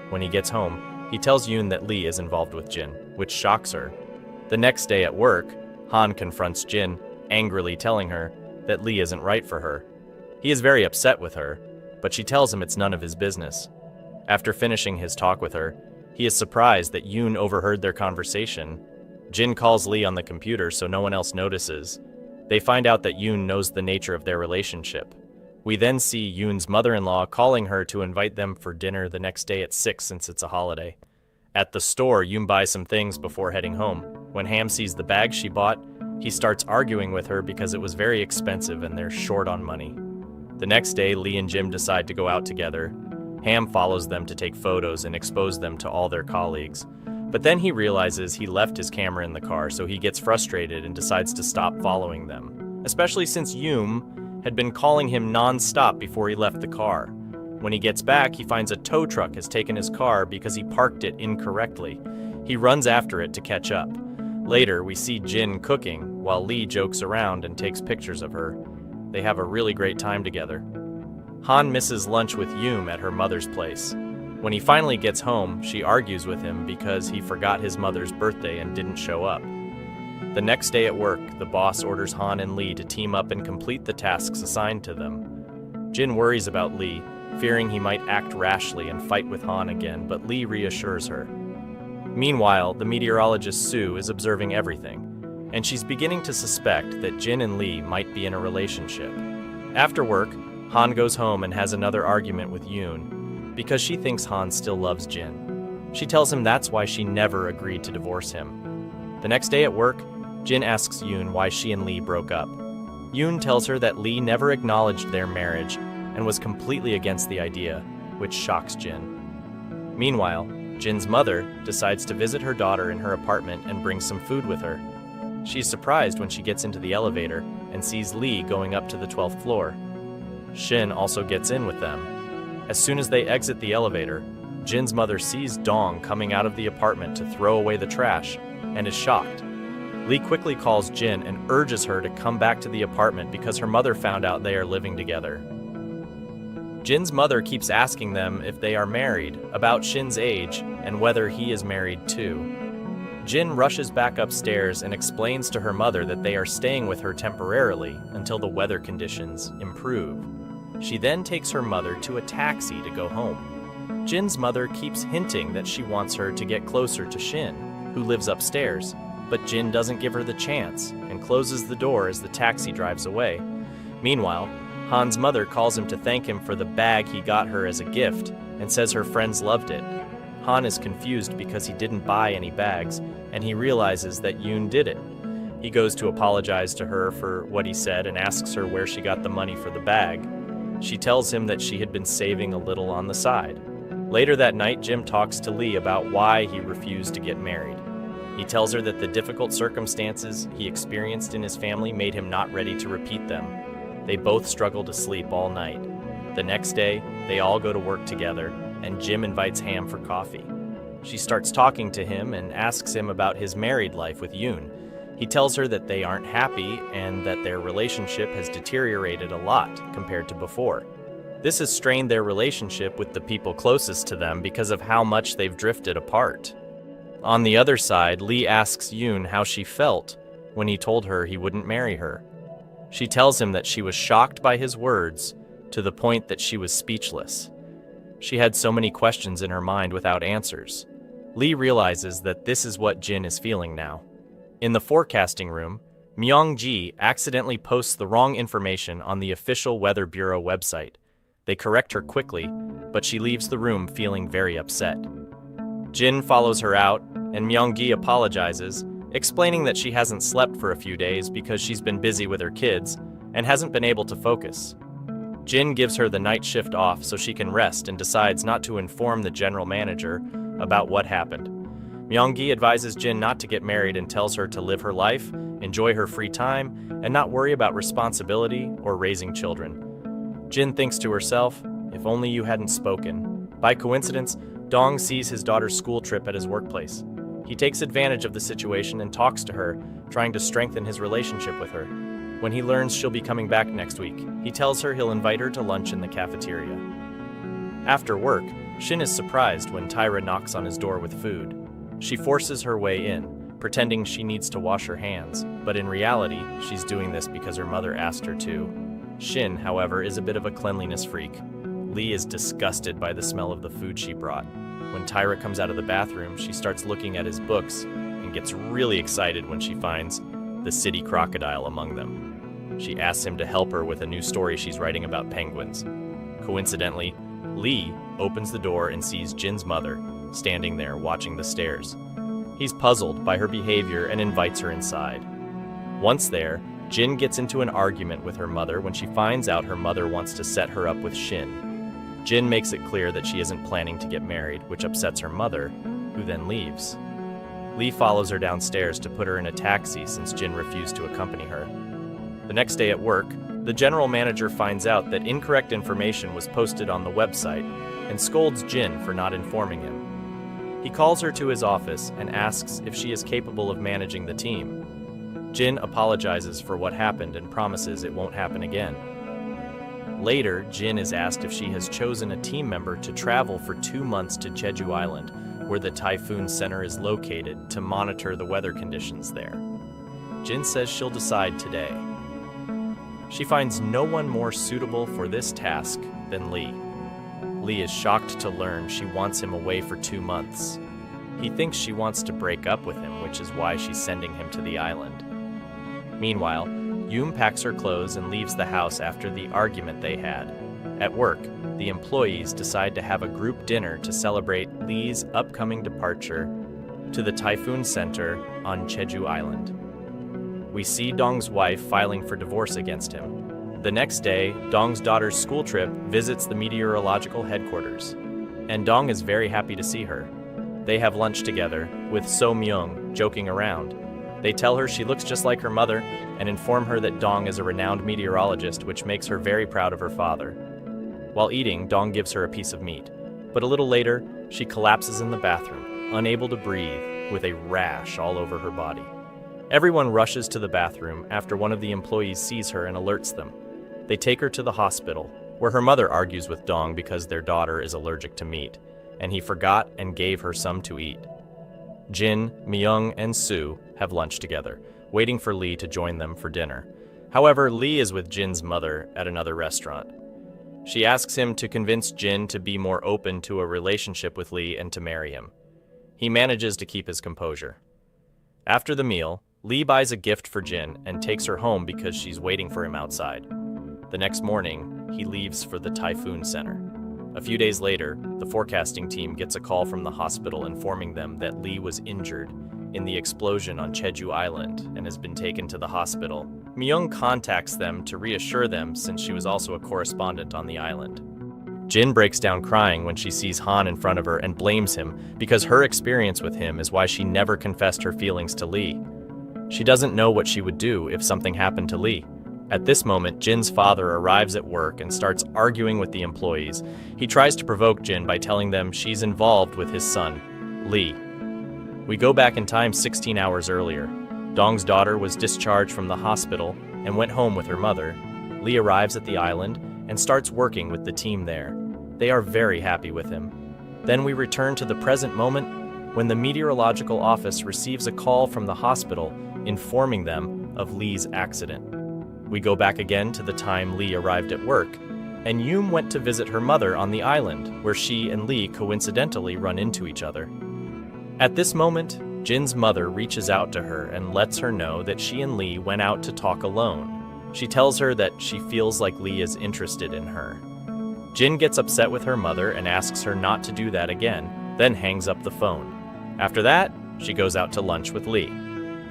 When he gets home, he tells Yoon that Lee is involved with Jin, which shocks her. The next day at work, Han confronts Jin, angrily telling her that Lee isn't right for her. He is very upset with her, but she tells him it's none of his business. After finishing his talk with her, he is surprised that Yoon overheard their conversation. Jin calls Lee on the computer so no one else notices. They find out that Yoon knows the nature of their relationship. We then see Yoon's mother-in-law calling her to invite them for dinner the next day at 6 since it's a holiday. At the store, Yoon buys some things before heading home. When Ham sees the bag she bought, he starts arguing with her because it was very expensive and they're short on money. The next day, Lee and Jim decide to go out together. Ham follows them to take photos and expose them to all their colleagues. But then he realizes he left his camera in the car, so he gets frustrated and decides to stop following them, especially since Yoon had been calling him non-stop before he left the car. When he gets back, he finds a tow truck has taken his car because he parked it incorrectly. He runs after it to catch up. Later, we see Jin cooking while Lee jokes around and takes pictures of her. They have a really great time together. Han misses lunch with Yoon at her mother's place. When he finally gets home, she argues with him because he forgot his mother's birthday and didn't show up. The next day at work, the boss orders Han and Lee to team up and complete the tasks assigned to them. Jin worries about Lee, fearing he might act rashly and fight with Han again, but Lee reassures her. Meanwhile, the meteorologist Sue is observing everything, and she's beginning to suspect that Jin and Lee might be in a relationship. After work, Han goes home and has another argument with Yoon because she thinks Han still loves Jin. She tells him that's why she never agreed to divorce him. The next day at work, Jin asks Yoon why she and Lee broke up. Yoon tells her that Lee never acknowledged their marriage and was completely against the idea, which shocks Jin. Meanwhile, Jin's mother decides to visit her daughter in her apartment and brings some food with her. She's surprised when she gets into the elevator and sees Lee going up to the 12th floor. Shin also gets in with them. As soon as they exit the elevator, Jin's mother sees Dong coming out of the apartment to throw away the trash and is shocked. Lee quickly calls Jin and urges her to come back to the apartment because her mother found out they are living together. Jin's mother keeps asking them if they are married, about Shin's age, and whether he is married too. Jin rushes back upstairs and explains to her mother that they are staying with her temporarily until the weather conditions improve. She then takes her mother to a taxi to go home. Jin's mother keeps hinting that she wants her to get closer to Shin, who lives upstairs, but Jin doesn't give her the chance and closes the door as the taxi drives away. Meanwhile, Han's mother calls him to thank him for the bag he got her as a gift and says her friends loved it. Han is confused because he didn't buy any bags, and he realizes that Yoon did it. He goes to apologize to her for what he said and asks her where she got the money for the bag. She tells him that she had been saving a little on the side. Later that night, Jim talks to Lee about why he refused to get married. He tells her that the difficult circumstances he experienced in his family made him not ready to repeat them. They both struggle to sleep all night. The next day, they all go to work together, and Jim invites Ham for coffee. She starts talking to him and asks him about his married life with Yoon. He tells her that they aren't happy and that their relationship has deteriorated a lot compared to before. This has strained their relationship with the people closest to them because of how much they've drifted apart. On the other side, Lee asks Yoon how she felt when he told her he wouldn't marry her. She tells him that she was shocked by his words to the point that she was speechless. She had so many questions in her mind without answers. Lee realizes that this is what Jin is feeling now. In the forecasting room, Myung-ji accidentally posts the wrong information on the official Weather Bureau website. They correct her quickly, but she leaves the room feeling very upset. Jin follows her out, and Myung-gi apologizes, explaining that she hasn't slept for a few days because she's been busy with her kids and hasn't been able to focus. Jin gives her the night shift off so she can rest and decides not to inform the general manager about what happened. Myung-gi advises Jin not to get married and tells her to live her life, enjoy her free time, and not worry about responsibility or raising children. Jin thinks to herself, if only you hadn't spoken. By coincidence, Dong sees his daughter's school trip at his workplace. He takes advantage of the situation and talks to her, trying to strengthen his relationship with her. When he learns she'll be coming back next week, he tells her he'll invite her to lunch in the cafeteria. After work, Shin is surprised when Tyra knocks on his door with food. She forces her way in, pretending she needs to wash her hands, but in reality, she's doing this because her mother asked her to. Shin, however, is a bit of a cleanliness freak. Lee is disgusted by the smell of the food she brought. When Tyra comes out of the bathroom, she starts looking at his books and gets really excited when she finds the city crocodile among them. She asks him to help her with a new story she's writing about penguins. Coincidentally, Lee opens the door and sees Jin's mother standing there watching the stairs. He's puzzled by her behavior and invites her inside. Once there, Jin gets into an argument with her mother when she finds out her mother wants to set her up with Shin. Jin makes it clear that she isn't planning to get married, which upsets her mother, who then leaves. Lee follows her downstairs to put her in a taxi since Jin refused to accompany her. The next day at work, the general manager finds out that incorrect information was posted on the website and scolds Jin for not informing him. He calls her to his office and asks if she is capable of managing the team. Jin apologizes for what happened and promises it won't happen again. Later, Jin is asked if she has chosen a team member to travel for 2 months to Jeju Island, where the typhoon center is located, to monitor the weather conditions there. Jin says she'll decide today. She finds no one more suitable for this task than Lee. Lee is shocked to learn she wants him away for 2 months. He thinks she wants to break up with him, which is why she's sending him to the island. Meanwhile, Yoon packs her clothes and leaves the house after the argument they had. At work, the employees decide to have a group dinner to celebrate Lee's upcoming departure to the typhoon center on Jeju Island. We see Dong's wife filing for divorce against him. The next day, Dong's daughter's school trip visits the meteorological headquarters, and Dong is very happy to see her. They have lunch together, with So Myung joking around. They tell her she looks just like her mother and inform her that Dong is a renowned meteorologist, which makes her very proud of her father. While eating, Dong gives her a piece of meat, but a little later, she collapses in the bathroom, unable to breathe, with a rash all over her body. Everyone rushes to the bathroom after one of the employees sees her and alerts them. They take her to the hospital, where her mother argues with Dong because their daughter is allergic to meat, and he forgot and gave her some to eat. Jin, Myung, and Soo have lunch together, waiting for Lee to join them for dinner. However, Lee is with Jin's mother at another restaurant. She asks him to convince Jin to be more open to a relationship with Lee and to marry him. He manages to keep his composure. After the meal, Lee buys a gift for Jin and takes her home because she's waiting for him outside. The next morning, he leaves for the typhoon center. A few days later, the forecasting team gets a call from the hospital informing them that Lee was injured in the explosion on Jeju Island and has been taken to the hospital. Myung contacts them to reassure them since she was also a correspondent on the island. Jin breaks down crying when she sees Han in front of her and blames him because her experience with him is why she never confessed her feelings to Lee. She doesn't know what she would do if something happened to Lee. At this moment, Jin's father arrives at work and starts arguing with the employees. He tries to provoke Jin by telling them she's involved with his son, Lee. We go back in time 16 hours earlier. Dong's daughter was discharged from the hospital and went home with her mother. Lee arrives at the island and starts working with the team there. They are very happy with him. Then we return to the present moment when the meteorological office receives a call from the hospital informing them of Lee's accident. We go back again to the time Lee arrived at work, and Yoon went to visit her mother on the island, where she and Lee coincidentally run into each other. At this moment, Jin's mother reaches out to her and lets her know that she and Lee went out to talk alone. She tells her that she feels like Lee is interested in her. Jin gets upset with her mother and asks her not to do that again, then hangs up the phone. After that, she goes out to lunch with Lee.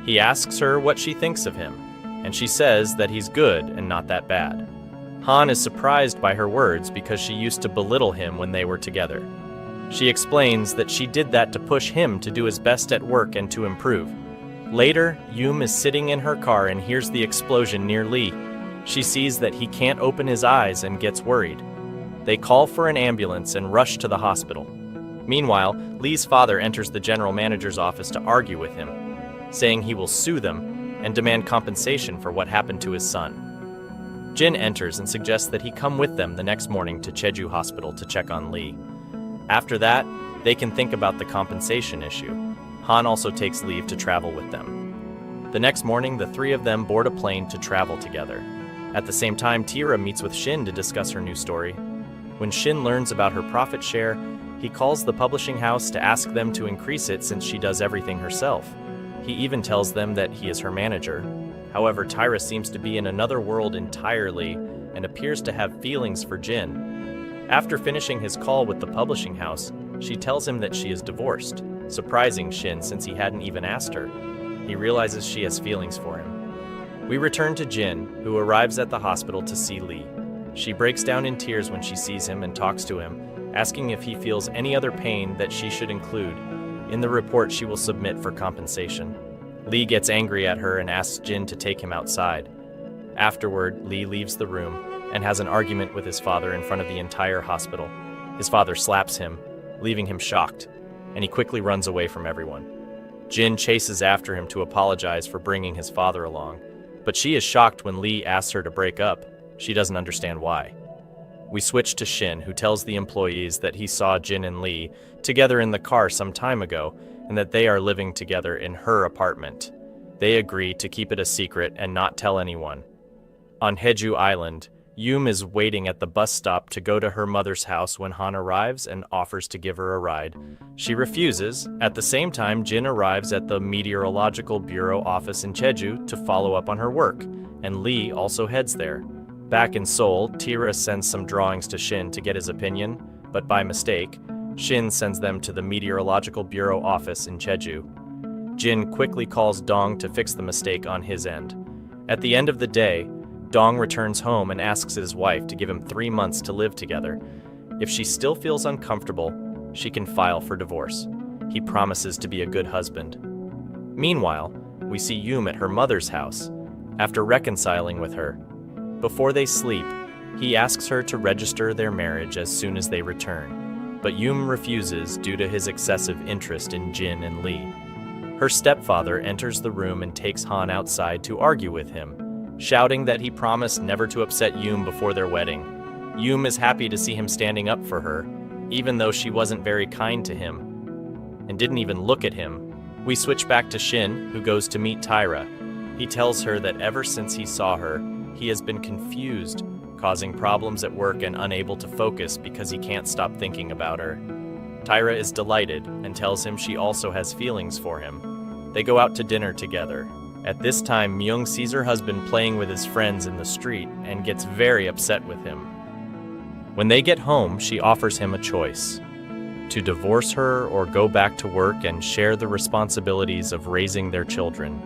He asks her what she thinks of him, and she says that he's good and not that bad. Han is surprised by her words because she used to belittle him when they were together. She explains that she did that to push him to do his best at work and to improve. Later, Yoon is sitting in her car and hears the explosion near Lee. She sees that he can't open his eyes and gets worried. They call for an ambulance and rush to the hospital. Meanwhile, Lee's father enters the general manager's office to argue with him, saying he will sue them and demand compensation for what happened to his son. Jin enters and suggests that he come with them the next morning to Jeju Hospital to check on Lee. After that, they can think about the compensation issue. Han also takes leave to travel with them. The next morning, the three of them board a plane to travel together. At the same time, Tira meets with Shin to discuss her new story. When Shin learns about her profit share, he calls the publishing house to ask them to increase it since she does everything herself. He even tells them that he is her manager. However, Tyra seems to be in another world entirely and appears to have feelings for Jin. After finishing his call with the publishing house, she tells him that she is divorced, surprising Shin since he hadn't even asked her. He realizes she has feelings for him. We return to Jin, who arrives at the hospital to see Lee. She breaks down in tears when she sees him and talks to him, asking if he feels any other pain that she should include in the report she will submit for compensation. Lee gets angry at her and asks Jin to take him outside. Afterward, Lee leaves the room and has an argument with his father in front of the entire hospital. His father slaps him, leaving him shocked, and he quickly runs away from everyone. Jin chases after him to apologize for bringing his father along, but she is shocked when Lee asks her to break up. She doesn't understand why. We switch to Shin, who tells the employees that he saw Jin and Lee together in the car some time ago and that they are living together in her apartment. They agree to keep it a secret and not tell anyone. On Jeju Island, Yoon is waiting at the bus stop to go to her mother's house when Han arrives and offers to give her a ride. She refuses. At the same time, Jin arrives at the Meteorological Bureau office in Jeju to follow up on her work, and Lee also heads there. Back in Seoul, Tira sends some drawings to Shin to get his opinion, but by mistake, Shin sends them to the Meteorological Bureau office in Jeju. Jin quickly calls Dong to fix the mistake on his end. At the end of the day, Dong returns home and asks his wife to give him 3 months to live together. If she still feels uncomfortable, she can file for divorce. He promises to be a good husband. Meanwhile, we see Yoon at her mother's house. After reconciling with her, before they sleep, he asks her to register their marriage as soon as they return, but Yoon refuses due to his excessive interest in Jin and Lee. Her stepfather enters the room and takes Han outside to argue with him, shouting that he promised never to upset Yoon before their wedding. Yoon is happy to see him standing up for her, even though she wasn't very kind to him, and didn't even look at him. We switch back to Shin, who goes to meet Tyra. He tells her that ever since he saw her, he has been confused, causing problems at work and unable to focus because he can't stop thinking about her. Tyra is delighted and tells him she also has feelings for him. They go out to dinner together. At this time, Myung sees her husband playing with his friends in the street and gets very upset with him. When they get home, she offers him a choice: to divorce her or go back to work and share the responsibilities of raising their children,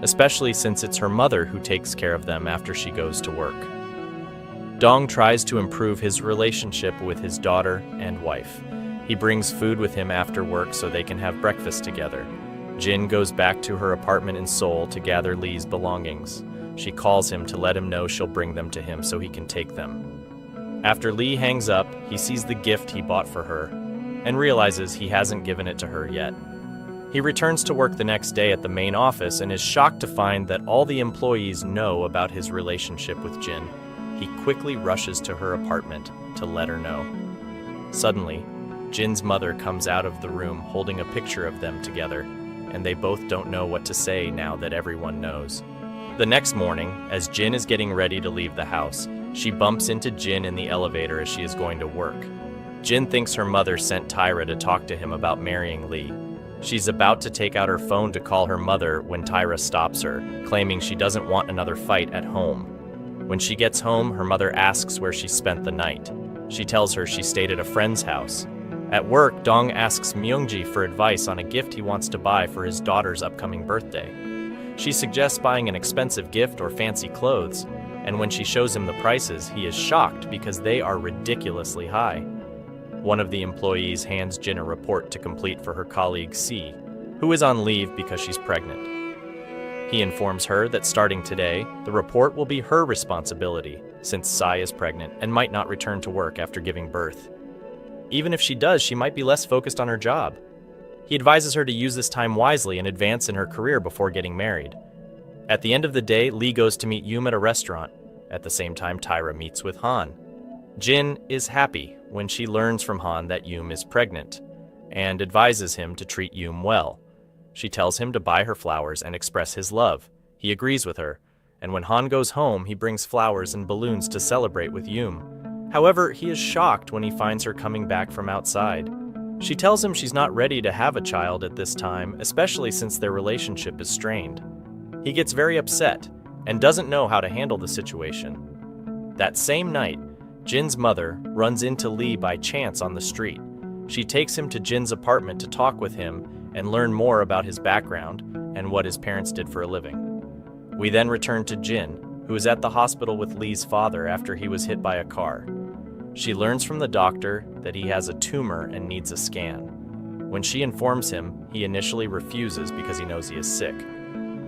especially since it's her mother who takes care of them after she goes to work. Dong tries to improve his relationship with his daughter and wife. He brings food with him after work so they can have breakfast together. Jin goes back to her apartment in Seoul to gather Lee's belongings. She calls him to let him know she'll bring them to him so he can take them. After Lee hangs up, he sees the gift he bought for her and realizes he hasn't given it to her yet. He returns to work the next day at the main office and is shocked to find that all the employees know about his relationship with Jin. He quickly rushes to her apartment to let her know. Suddenly, Jin's mother comes out of the room holding a picture of them together, and they both don't know what to say now that everyone knows. The next morning, as Jin is getting ready to leave the house, she bumps into Jin in the elevator as she is going to work. Jin thinks her mother sent Tyra to talk to him about marrying Lee. She's about to take out her phone to call her mother when Tyra stops her, claiming she doesn't want another fight at home. When she gets home, her mother asks where she spent the night. She tells her she stayed at a friend's house. At work, Dong asks Myungji for advice on a gift he wants to buy for his daughter's upcoming birthday. She suggests buying an expensive gift or fancy clothes, and when she shows him the prices, he is shocked because they are ridiculously high. One of the employees hands Jin a report to complete for her colleague C, who is on leave because she's pregnant. He informs her that starting today, the report will be her responsibility, since Sai is pregnant and might not return to work after giving birth. Even if she does, she might be less focused on her job. He advises her to use this time wisely and advance in her career before getting married. At the end of the day, Lee goes to meet Yoom at a restaurant. At the same time, Tyra meets with Han. Jin is happy when she learns from Han that Yoom is pregnant and advises him to treat Yoom well. She tells him to buy her flowers and express his love. He agrees with her, and when Han goes home, he brings flowers and balloons to celebrate with Yoom. However, he is shocked when he finds her coming back from outside. She tells him she's not ready to have a child at this time, especially since their relationship is strained. He gets very upset and doesn't know how to handle the situation. That same night, Jin's mother runs into Lee by chance on the street. She takes him to Jin's apartment to talk with him and learn more about his background and what his parents did for a living. We then return to Jin, who is at the hospital with Lee's father after he was hit by a car. She learns from the doctor that he has a tumor and needs a scan. When she informs him, he initially refuses because he knows he is sick.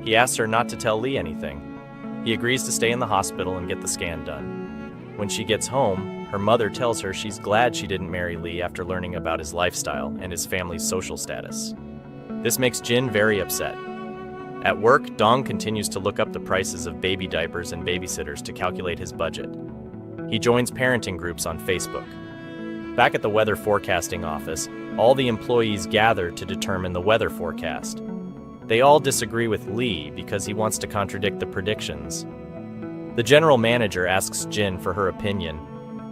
He asks her not to tell Lee anything. He agrees to stay in the hospital and get the scan done. When she gets home, her mother tells her she's glad she didn't marry Lee after learning about his lifestyle and his family's social status. This makes Jin very upset. At work, Dong continues to look up the prices of baby diapers and babysitters to calculate his budget. He joins parenting groups on Facebook. Back at the weather forecasting office, all the employees gather to determine the weather forecast. They all disagree with Lee because he wants to contradict the predictions. The general manager asks Jin for her opinion,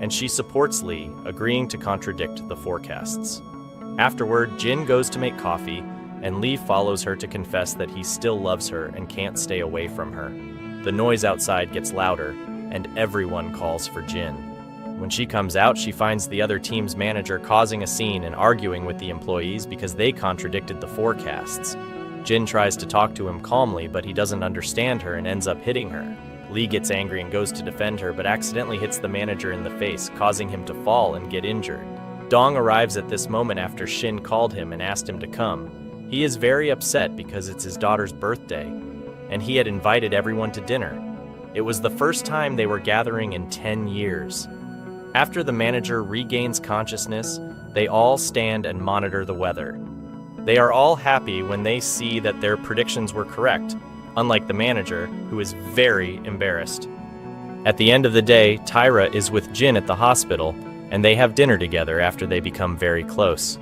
and she supports Lee, agreeing to contradict the forecasts. Afterward, Jin goes to make coffee, and Lee follows her to confess that he still loves her and can't stay away from her. The noise outside gets louder, and everyone calls for Jin. When she comes out, she finds the other team's manager causing a scene and arguing with the employees because they contradicted the forecasts. Jin tries to talk to him calmly, but he doesn't understand her and ends up hitting her. Lee gets angry and goes to defend her, but accidentally hits the manager in the face, causing him to fall and get injured. Dong arrives at this moment after Shin called him and asked him to come. He is very upset because it's his daughter's birthday, and he had invited everyone to dinner. It was the first time they were gathering in 10 years. After the manager regains consciousness, they all stand and monitor the weather. They are all happy when they see that their predictions were correct, unlike the manager, who is very embarrassed. At the end of the day, Tyra is with Jin at the hospital, and they have dinner together after they become very close.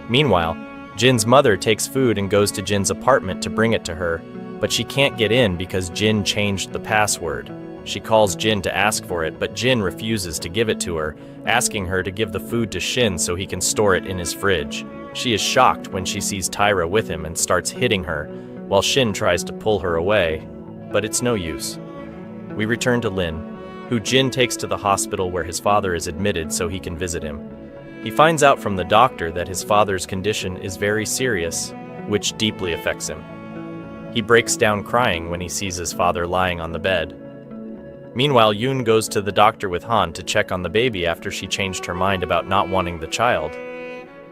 Meanwhile, Jin's mother takes food and goes to Jin's apartment to bring it to her, but she can't get in because Jin changed the password. She calls Jin to ask for it, but Jin refuses to give it to her, asking her to give the food to Shin so he can store it in his fridge. She is shocked when she sees Tyra with him and starts hitting her, while Shin tries to pull her away, but it's no use. We return to Lin, who Jin takes to the hospital where his father is admitted so he can visit him. He finds out from the doctor that his father's condition is very serious, which deeply affects him. He breaks down crying when he sees his father lying on the bed. Meanwhile, Yoon goes to the doctor with Han to check on the baby after she changed her mind about not wanting the child.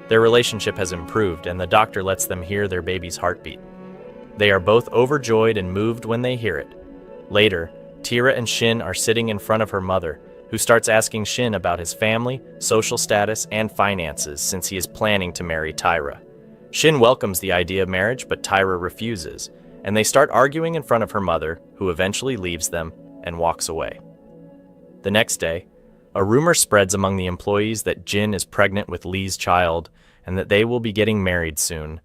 Their relationship has improved, and the doctor lets them hear their baby's heartbeat. They are both overjoyed and moved when they hear it. Later, Tira and Shin are sitting in front of her mother, who starts asking Shin about his family, social status, and finances since he is planning to marry Tyra. Shin welcomes the idea of marriage, but Tyra refuses, and they start arguing in front of her mother, who eventually leaves them and walks away. The next day, a rumor spreads among the employees that Jin is pregnant with Lee's child and that they will be getting married soon.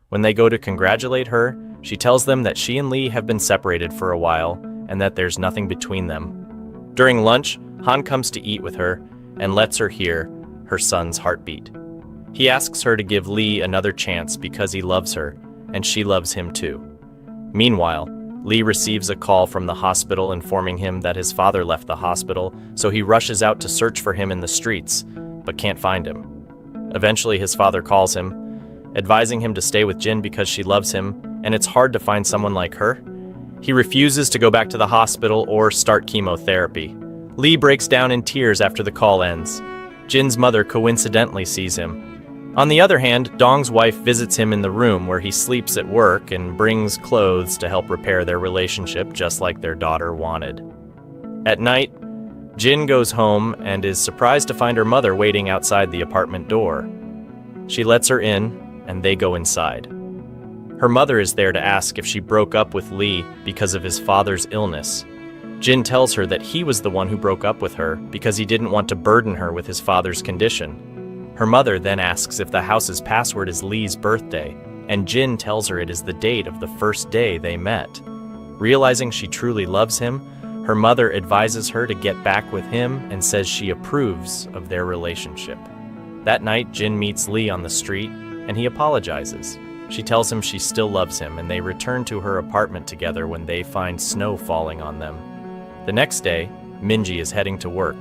When they go to congratulate her, she tells them that she and Lee have been separated for a while and that there's nothing between them. During lunch, Han comes to eat with her and lets her hear her son's heartbeat. He asks her to give Lee another chance because he loves her, and she loves him too. Meanwhile, Lee receives a call from the hospital informing him that his father left the hospital, so he rushes out to search for him in the streets, but can't find him. Eventually, his father calls him, advising him to stay with Jin because she loves him, and it's hard to find someone like her. He refuses to go back to the hospital or start chemotherapy. Lee breaks down in tears after the call ends. Jin's mother coincidentally sees him. On the other hand, Dong's wife visits him in the room where he sleeps at work and brings clothes to help repair their relationship just like their daughter wanted. At night, Jin goes home and is surprised to find her mother waiting outside the apartment door. She lets her in, and they go inside. Her mother is there to ask if she broke up with Lee because of his father's illness. Jin tells her that he was the one who broke up with her because he didn't want to burden her with his father's condition. Her mother then asks if the house's password is Lee's birthday, and Jin tells her it is the date of the first day they met. Realizing she truly loves him, her mother advises her to get back with him and says she approves of their relationship. That night, Jin meets Lee on the street, and he apologizes. She tells him she still loves him, and they return to her apartment together when they find snow falling on them. The next day, Minji is heading to work,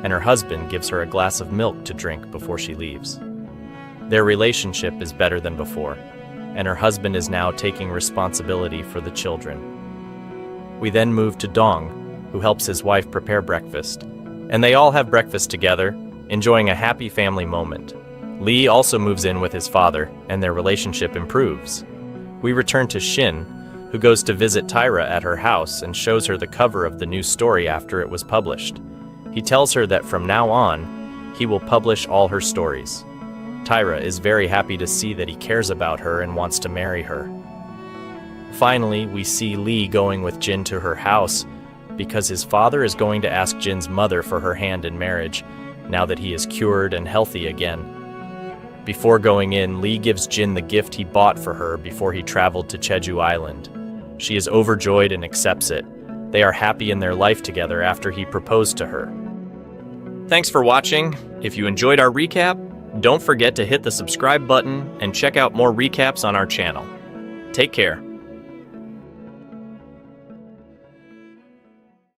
and her husband gives her a glass of milk to drink before she leaves. Their relationship is better than before, and her husband is now taking responsibility for the children. We then move to Dong, who helps his wife prepare breakfast, and they all have breakfast together, enjoying a happy family moment. Lee also moves in with his father, and their relationship improves. We return to Shin, who goes to visit Tyra at her house and shows her the cover of the new story after it was published. He tells her that from now on, he will publish all her stories. Tyra is very happy to see that he cares about her and wants to marry her. Finally, we see Lee going with Jin to her house because his father is going to ask Jin's mother for her hand in marriage now that he is cured and healthy again. Before going in, Lee gives Jin the gift he bought for her before he traveled to Jeju Island. She is overjoyed and accepts it. They are happy in their life together after he proposed to her. Thanks for watching. If you enjoyed our recap, don't forget to hit the subscribe button and check out more recaps on our channel. Take care.